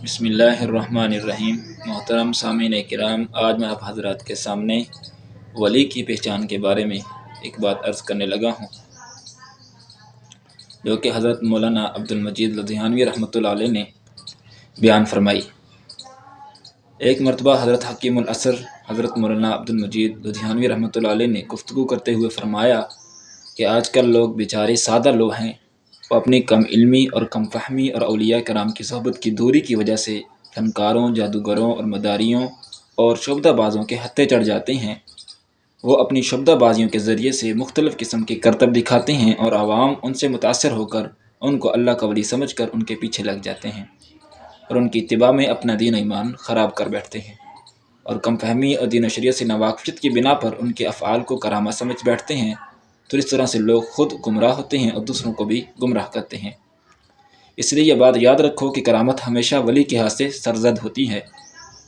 بسم اللہ الرحمن الرحیم۔ محترم سامعین کرام، آج میں آپ حضرات کے سامنے ولی کی پہچان کے بارے میں ایک بات عرض کرنے لگا ہوں، جو کہ حضرت مولانا عبد المجید لدھیانوی رحمۃ اللہ علیہ نے بیان فرمائی۔ ایک مرتبہ حضرت حکیم العصر حضرت مولانا عبد المجید لدھیانوی رحمۃ اللہ علیہ نے گفتگو کرتے ہوئے فرمایا کہ آج کل لوگ بیچارے سادہ لوگ ہیں، وہ اپنی کم علمی اور کم فہمی اور اولیاء کرام کی صحبت کی دوری کی وجہ سے فنکاروں، جادوگروں اور مداریوں اور شعبدہ بازوں کے ہتھے چڑھ جاتے ہیں۔ وہ اپنی شعبدہ بازیوں کے ذریعے سے مختلف قسم کے کرتب دکھاتے ہیں اور عوام ان سے متاثر ہو کر ان کو اللہ کا ولی سمجھ کر ان کے پیچھے لگ جاتے ہیں اور ان کی اتباع میں اپنا دین و ایمان خراب کر بیٹھتے ہیں، اور کم فہمی اور دین و شریعت سے ناواقفیت کی بنا پر ان کے افعال کو کرامت سمجھ بیٹھتے ہیں۔ تو اس طرح سے لوگ خود گمراہ ہوتے ہیں اور دوسروں کو بھی گمراہ کرتے ہیں۔ اس لیے یہ بات یاد رکھو کہ کرامت ہمیشہ ولی کے ہاتھ سے سرزد ہوتی ہے،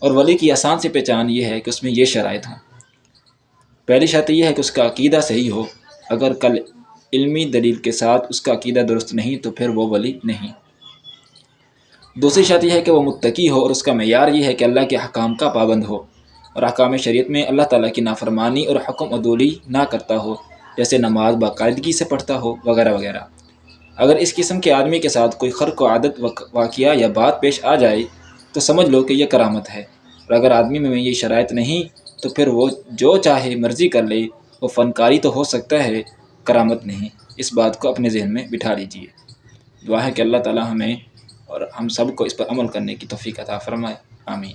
اور ولی کی آسان سی پہچان یہ ہے کہ اس میں یہ شرائط ہوں۔ پہلی شرط یہ ہے کہ اس کا عقیدہ صحیح ہو، اگر کل علمی دلیل کے ساتھ اس کا عقیدہ درست نہیں تو پھر وہ ولی نہیں۔ دوسری شرط یہ ہے کہ وہ متقی ہو، اور اس کا معیار یہ ہے کہ اللہ کے حکام کا پابند ہو اور احکام شریعت میں اللہ تعالیٰ کی نافرمانی اور حکم عدولی نہ کرتا ہو، جیسے نماز باقاعدگی سے پڑھتا ہو وغیرہ وغیرہ۔ اگر اس قسم کے آدمی کے ساتھ کوئی خرق و عادت واقعہ یا بات پیش آ جائے تو سمجھ لو کہ یہ کرامت ہے، اور اگر آدمی میں یہ شرائط نہیں تو پھر وہ جو چاہے مرضی کر لے، وہ فنکاری تو ہو سکتا ہے، کرامت نہیں۔ اس بات کو اپنے ذہن میں بٹھا لیجئے۔ دعا ہے کہ اللہ تعالیٰ ہمیں اور ہم سب کو اس پر عمل کرنے کی توفیق عطا فرمائے۔ آمین۔